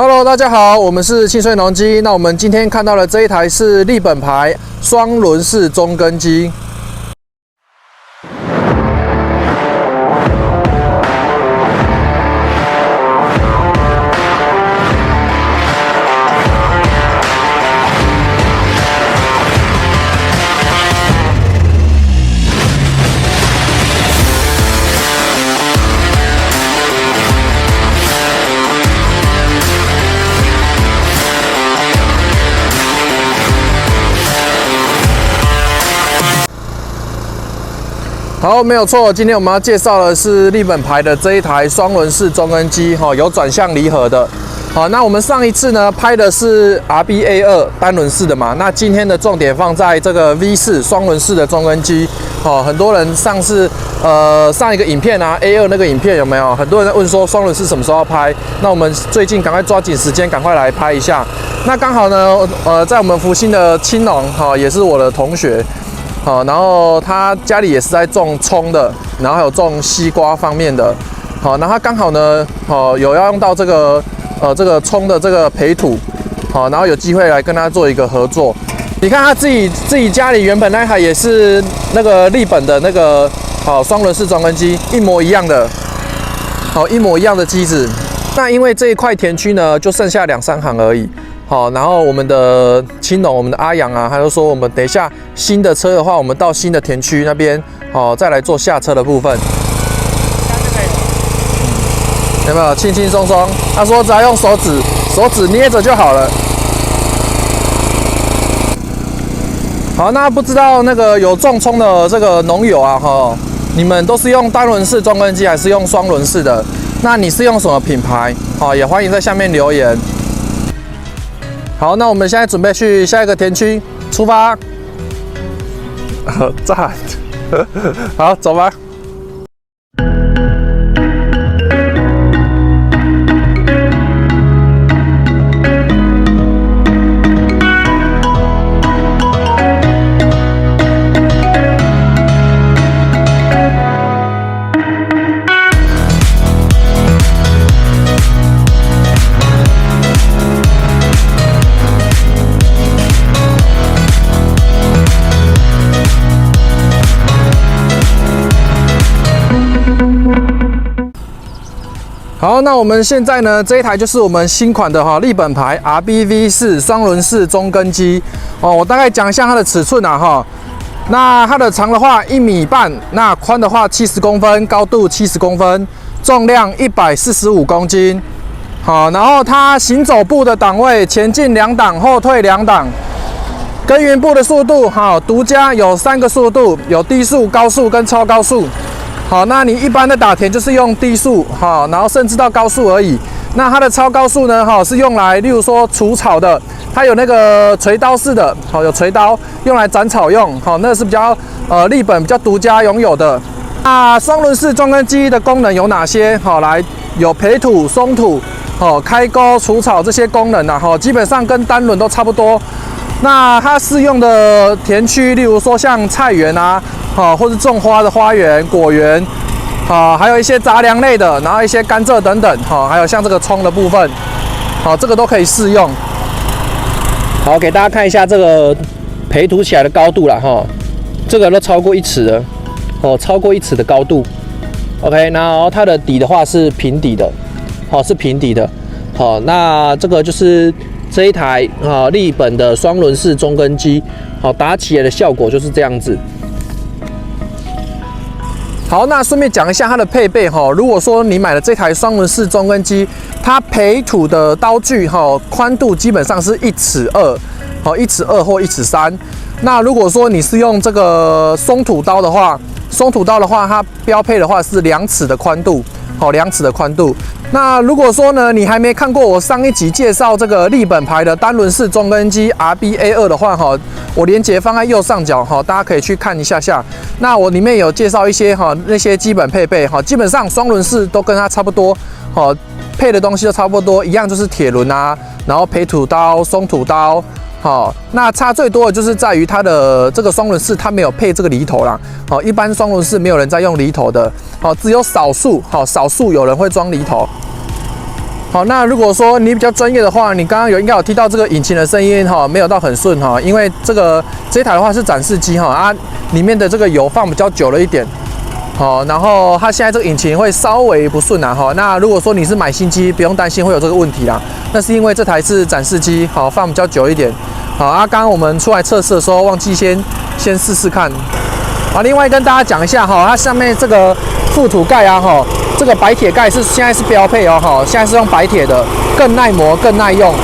Hello， 大家好，我们是清水农机。那我们今天看到的这一台是立本牌双轮式中耕机。好，没有错。今天我们要介绍的是立本牌的这一台双轮式中耕机，有转向离合的。好，那我们上一次呢拍的是 RBA2 单轮式的嘛，那今天的重点放在这个 V4 双轮式的中耕机。很多人上一个影片啊 A2 那个影片有没有？很多人在问说双轮式什么时候要拍？那我们最近赶快抓紧时间，赶快来拍一下。那刚好呢，在我们福星的青农，也是我的同学。然后他家里也是在种葱的，然后还有种西瓜方面的。那他刚好呢，有要用到这个葱的这个培土，然后有机会来跟他做一个合作。你看他自己家里原本那台也是那个立本的那个双轮式中耕机，一模一样的，一模一样的机子。那因为这一块田区呢，就剩下2-3行而已。然后我们的青农，我们的阿阳啊，他就说我们等一下新的车的话，我们到新的田区那边，再来做下车的部分。有没有轻轻松松？他说只要用手指捏着就好了。好，那不知道那个有种葱的这个农友啊，你们都是用单轮式中耕机还是用双轮式的？那你是用什么品牌？也欢迎在下面留言。好，那我们现在准备去下一个田区出发。赞，好，走吧。好，那我们现在呢，这一台就是我们新款的立本牌 RBV4 双轮式中耕机。我大概讲一下它的尺寸啊那它的长的话1.5米，那宽的话70公分，高度70公分，重量145公斤。好，然后它行走步的档位，前进2档，后退2档。耕耘步的速度独家有3个速度，有低速、高速跟超高速。好，那你一般的打田就是用低速，然后甚至到高速而已。那它的超高速呢，是用来，例如说除草的，它有那个锤刀式的，有锤刀用来斩草用，那是比较立本比较独家拥有的。那双轮式中耕机的功能有哪些？来有培土、松土、开沟、除草这些功能啊，基本上跟单轮都差不多。那它适用的田区，例如说像菜园啊。或是种花的花园、果园，还有一些杂粮类的，然后一些甘蔗等等，还有像这个葱的部分，这个都可以适用。好，给大家看一下这个培土起来的高度啦，这个都超过1尺了，超过1尺的高度。OK， 然后它的底的话是平底的，是平底的。那这个就是这一台立本的双轮式中耕机，打起来的效果就是这样子。好，那顺便讲一下它的配备如果说你买了这台双轮式中耕机，它培土的刀具宽度基本上是1.2尺，1.2尺或1.3尺。那如果说你是用这个松土刀的话，它标配的话是2尺的宽度，2尺的宽度。那如果说呢，你还没看过我上一集介绍这个立本牌的单轮式中耕机 RBA2 的话我连结放在右上角大家可以去看一下下。那我里面有介绍一些那些基本配备基本上双轮式都跟它差不多配的东西都差不多一样，就是铁轮啊，然后培土刀、松土刀。那差最多的就是在于它的这个双轮式，它没有配这个犁头啦。一般双轮式没有人在用犁头的，只有少数有人会装犁头。好，那如果说你比较专业的话，你刚刚应该有听到这个引擎的声音哈，没有到很顺哈，因为这一台的话是展示机哈啊，里面的这个油放比较久了一点，好，然后它现在这个引擎会稍微不顺啊哈。那如果说你是买新机，不用担心会有这个问题啦，那是因为这台是展示机，好放比较久一点。好啊，刚刚我们出来测试的时候忘记先试试看。好，另外跟大家讲一下哈，它上面这个副土盖啊哈。这个白铁盖现在是标配哦，哈，现在是用白铁的，更耐磨、更耐用。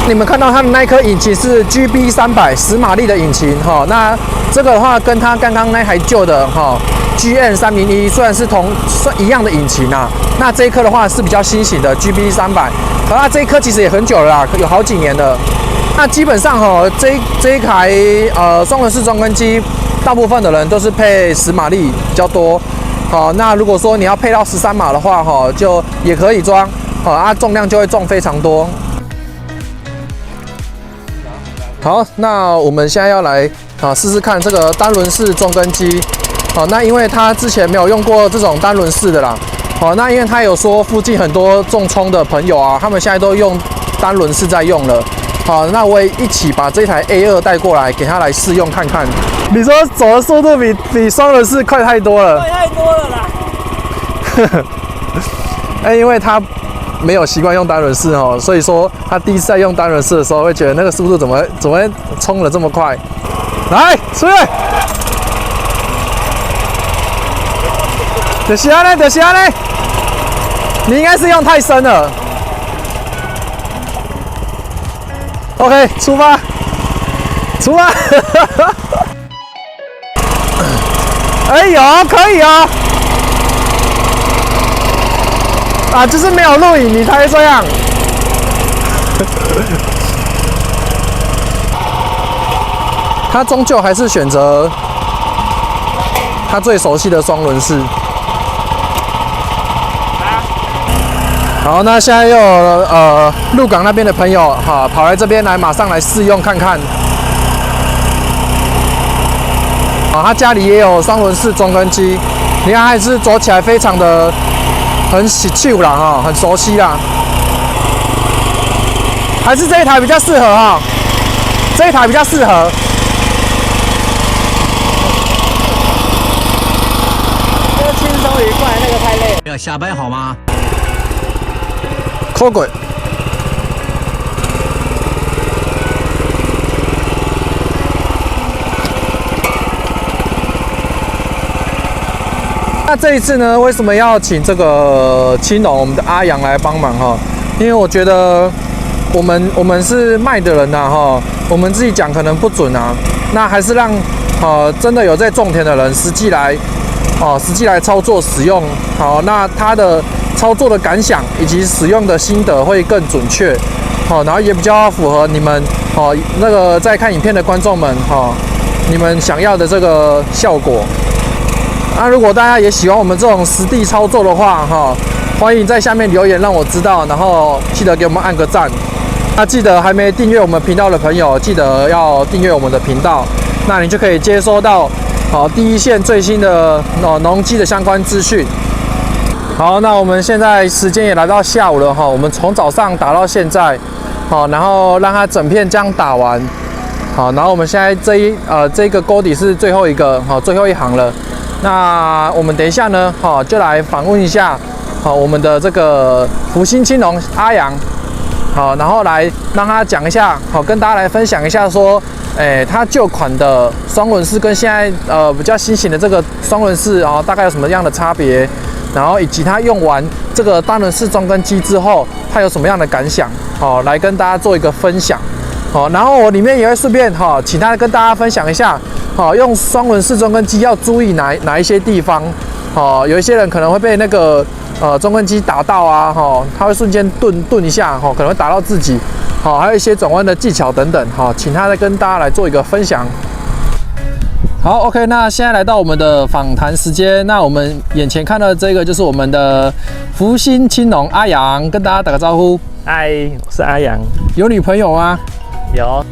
你们看到它的那颗引擎是 GB300 10马力的引擎，哈，那这个的话跟它刚刚那台旧的哈 GN301虽然是算一样的引擎啊，那这一颗的话是比较新型的 GB300，好，那这一颗其实也很久了啦，有好几年了。那基本上哈，这一台双轮式中根机，大部分的人都是配10马力比较多。好，那如果说你要配到13码的话，哈，就也可以装，好，啊，重量就会重非常多。好，那我们现在要来试试看这个单轮式中根机，好，那因为他之前没有用过这种单轮式的啦，好，那因为他有说附近很多重冲的朋友啊，他们现在都用单轮式在用了。好，那我也一起把这台 A2 带过来，给他来试用看看。你说走的速度比双轮式快太多了，快太多了啦！因为他没有习惯用单轮式哦，所以说他第一次在用单轮式的时候，会觉得那个速度怎么会冲得这么快？来，出来！就是安尼，就是安尼。你应该是用太深了。OK， 出发，出发！哎呦，可以哦！啊，就是没有录影，你才会这样。他终究还是选择他最熟悉的双轮式。好，那现在又有鹿港那边的朋友哈跑来这边来，马上来试用看看。啊，他家里也有双轮式中根机，你看还是走起来非常的很喜趣啦哈，很熟悉啦。还是这一台比较适合哈，这一台比较适合。这个轻松愉快，那个太累。不要下班好吗？抠鬼。那这一次呢，为什么要请这个青龙我们的阿阳来帮忙哈？因为我觉得我们是卖的人呐哈，我们自己讲可能不准啊，那还是让真的有在种田的人实际来操作使用，好，那他的操作的感想以及使用的心得会更准确，好，然后也比较符合你们那个在看影片的观众们你们想要的这个效果。那如果大家也喜欢我们这种实地操作的话欢迎在下面留言让我知道，然后记得给我们按个赞。那记得还没订阅我们频道的朋友，记得要订阅我们的频道，那你就可以接收到第一线最新的农机的相关资讯。好，那我们现在时间也来到下午了我们从早上打到现在，然后让它整片这样打完，好，然后我们现在这个沟底是最后一个最后一行了。那我们等一下呢就来访问一下我们的这个福星青龙阿阳，好，然后来让他讲一下跟大家来分享一下说它旧款的双轮式跟现在比较新型的这个双轮式大概有什么样的差别，然后以及它用完这个单轮式中根机之后，它有什么样的感想，来跟大家做一个分享。然后我里面也会顺便请他跟大家分享一下，用双轮式中根机要注意哪一些地方，有一些人可能会被那个中根机打到啊，他会瞬间顿一下，可能会打到自己，还有一些转弯的技巧等等，请他再跟大家来做一个分享。好 ，OK， 那现在来到我们的访谈时间。那我们眼前看到的这个就是我们的福星青龙阿阳，跟大家打个招呼。嗨，我是阿阳。有女朋友吗？有。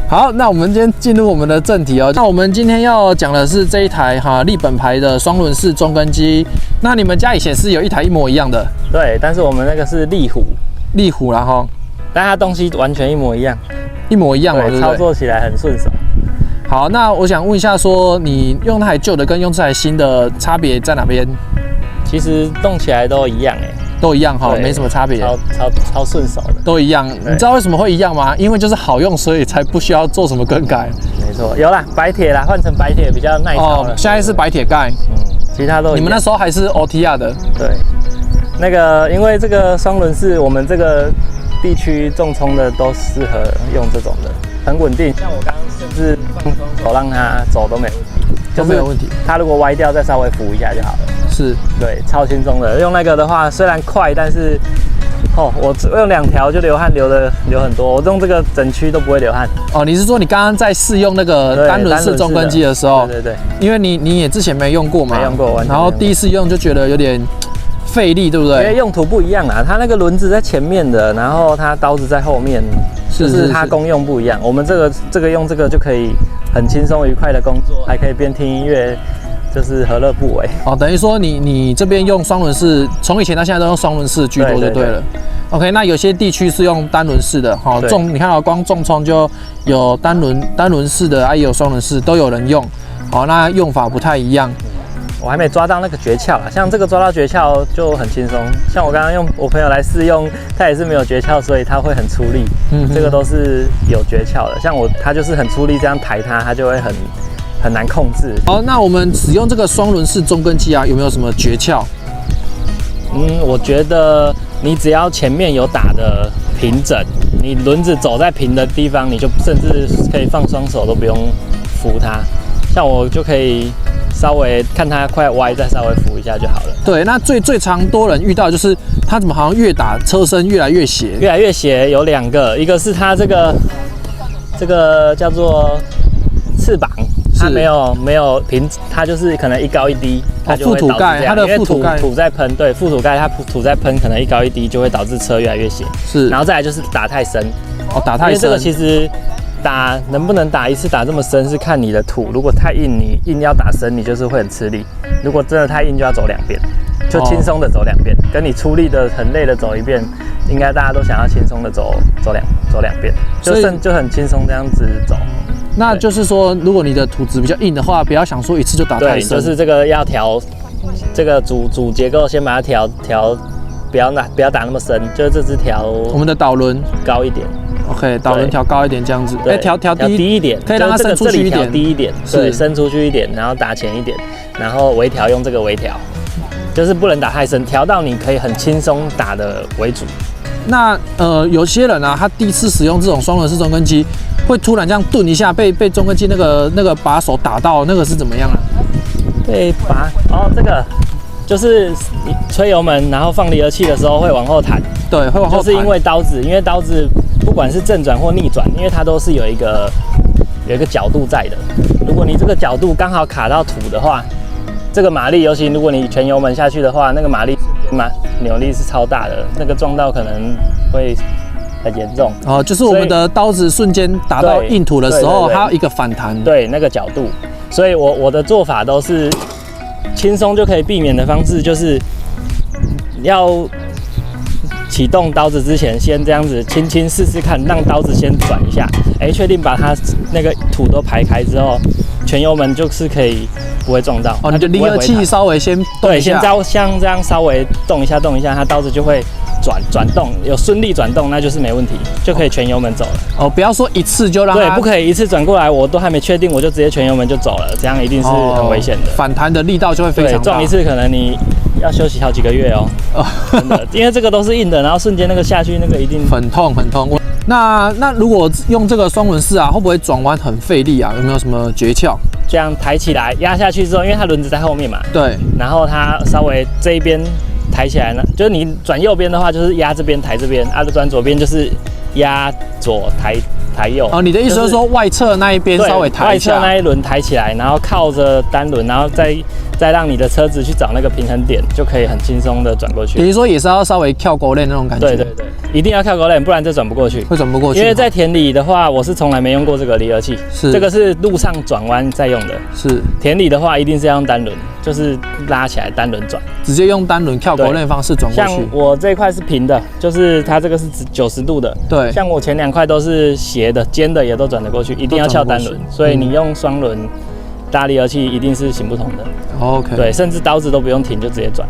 好，那我们今天进入我们的正题哦。那我们今天要讲的是这一台日本牌的双轮式中根机。那你们家以前是有一台一模一样的？对，但是我们那个是力虎啦哈，但它东西完全一模一样，一模一样嘛，对不对？操作起来很顺手。好，那我想问一下，说你用那台旧的跟用这台新的差别在哪边？其实动起来都一样都一样哈，没什么差别，超顺手的，都一样。你知道为什么会一样吗？因为就是好用，所以才不需要做什么更改。没错，有啦，白铁啦，换成白铁比较耐操了。现在是白铁盖，其他都一样。你们那时候还是 OTR 的？对，那个因为这个双轮是我们这个地区重冲的都适合用这种的，很稳定。像我刚刚甚至放松手让它走都没问题，都没有问题。它如果歪掉，再稍微扶一下就好了。是，对，超轻松的。用那个的话，虽然快，但是我用2条就流汗流很多。我用这个整区都不会流汗。哦，你是说你刚刚在试用那个单轮式中根机的时候？对，因为你也之前没用过嘛，没用过，然后第一次用就觉得有点费力，对不对？因为用途不一样啊，它那个轮子在前面的，然后它刀子在后面，就是它功用不一样。我们这个用这个就可以很轻松愉快的工作，还可以边听音乐。就是何乐不为哦，等于说你这边用双轮式，从以前到现在都用双轮式居多就对了。OK， 那有些地区是用单轮式的，你看到光重冲就有单轮式的，也有双轮式，都有人用。好，那用法不太一样。我还没抓到那个诀窍啊，像这个抓到诀窍就很轻松。像我刚刚用我朋友来试用，他也是没有诀窍，所以他会很出力。这个都是有诀窍的。像他就是很出力这样抬它，他就会很难控制。好，那我们使用这个双轮式中根机有没有什么诀窍？我觉得你只要前面有打的平整，你轮子走在平的地方，你就甚至可以放双手都不用扶它。像我就可以稍微看它快歪，再稍微扶一下就好了。对，那最常多人遇到就是它怎么好像越打车身越来越斜，有2个，一个是它这个叫做翅膀。它没有平，它就是可能一高一低，它就会导致这样。它的副土盖土在喷，对，副土盖它土在喷，可能一高一低就会导致车越来越斜。是，然后再来就是打太深，打太深，因为这个其实能不能打一次打这么深是看你的土，如果太硬，你硬要打深，你就是会很吃力；如果真的太硬，就要走2遍，就轻松的走2遍，跟你出力的很累的走1遍，应该大家都想要轻松的走2遍，就很轻松这样子走。那就是说，如果你的土质比较硬的话，不要想说一次就打太深。对，就是这个要调，这个主结构先把它调，不要打那么深，就是这只调我们的导轮高一点。OK， 导轮调高一点这样子，调低一点，可以让它伸出去一点，低一点，对，伸出去一点，然后打前一点，然后微调用这个微调，就是不能打太深，调到你可以很轻松打的为主。那有些人他第一次使用这种双轮式中根机，会突然这样顿一下，被中根机那个把手打到，那个是怎么样啊？被这个就是你吹油门，然后放离合器的时候会往后弹，对，会往后弹，就是因为刀子不管是正转或逆转，因为它都是有一个角度在的。如果你这个角度刚好卡到土的话，这个马力，尤其如果你全油门下去的话，那个马力扭力是超大的，那个撞到可能会很严重。就是我们的刀子瞬间打到硬土的时候，它有一个反弹，对那个角度。所以我的做法都是轻松就可以避免的方式，就是要启动刀子之前，先这样子轻轻试试看，让刀子先转一下，确定把它那个土都排开之后，全油门就是可以不会撞到。你的离合器稍微先动一下，对，像这样稍微动一下，它刀子就会转动，有顺利转动，那就是没问题，就可以全油门走了。不要说一次就让它，对，不可以一次转过来，我都还没确定，我就直接全油门就走了，这样一定是很危险的。反弹的力道就会非常大。撞一次可能你要休息好几个月哦。真的，因为这个都是硬的，然后瞬间那个下去，那个一定很痛。那如果用这个双轮式会不会转弯很费力啊？有没有什么诀窍？这样抬起来压下去之后，因为它轮子在后面嘛，对，然后它稍微这一边抬起来呢，就是你转右边的话，就是压这边抬这边；转左边就是压左抬右。你的意思是说外侧那一边稍微抬一下，外侧那一轮抬起来，然后靠着单轮，然后再让你的车子去找那个平衡点，就可以很轻松的转过去。等于说也是要稍微跳勾链那种感觉。对。一定要跳狗链，不然这转不过去。会转不过去。因为在田里的话，我是从来没用过这个离合器，这个是路上转弯在用的。是田里的话，一定是要用单轮，就是拉起来单轮转，直接用单轮跳狗链方式转过去。像我这一块是平的，就是它这个是90度的。对，像我前2块都是斜的、尖的，也都转得过去，一定要翘单轮。所以你用双轮搭离合器一定是行不通的。OK。对，甚至刀子都不用停就直接转。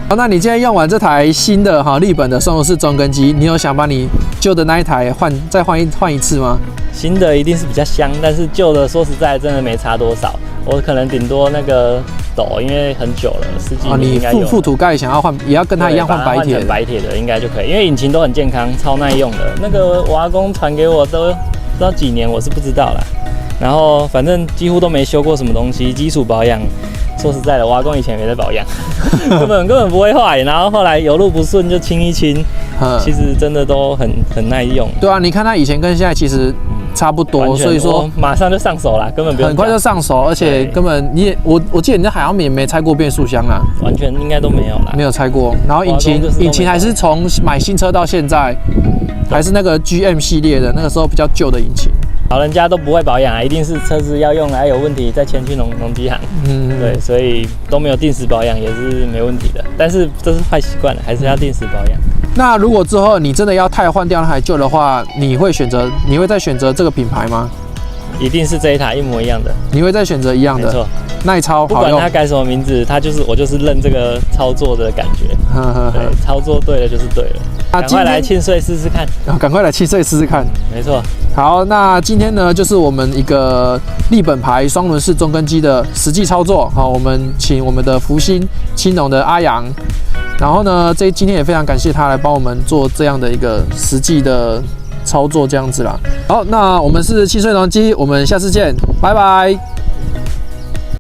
好，那你今天用完这台新的日本的双轮式中根机，你有想把你旧的那一台再换一次吗？新的一定是比较香，但是旧的说实在真的没差多少。我可能顶多那个斗，因为很久了，10几年应该有。你副土盖想要换，也要跟它一样换白铁。白铁的应该就可以，因为引擎都很健康，超耐用的。那个我阿公传给我都不知道几年，我是不知道啦。然后反正几乎都没修过什么东西，基础保养。说实在的，我阿公以前也没在保养，根本不会坏。然后后来有路不顺就清一清，其实真的都很耐用。对啊，你看他以前跟现在其实差不多，所以说马上就上手啦，根本不用很快就上手，而且根本我记得你在海洋也没拆过变速箱啦，完全应该都没有啦，没有拆过。然后引擎还是从买新车到现在，还是那个 GM 系列的，那个时候比较旧的引擎。老人家都不会保养啊，一定是车子要用来有问题再牵去农机行。对，所以都没有定时保养也是没问题的。但是这是坏习惯了，还是要定时保养。那如果之后你真的要换掉那台旧的话，你会再选择这个品牌吗？一定是这一台一模一样的。你会再选择一样的？没错，耐操，不管它改什么名字，我就是认这个操作的感觉。对，操作对了就是对了。赶快来庆岁试试看！赶快来庆岁试试看！没错。好，那今天呢，就是我们一个立本牌双轮式中根机的实际操作。好，我们请我们的福星青农的阿阳，然后呢，今天也非常感谢他来帮我们做这样的一个实际的操作，这样子啦。好，那我们是汽水农机，我们下次见，拜拜。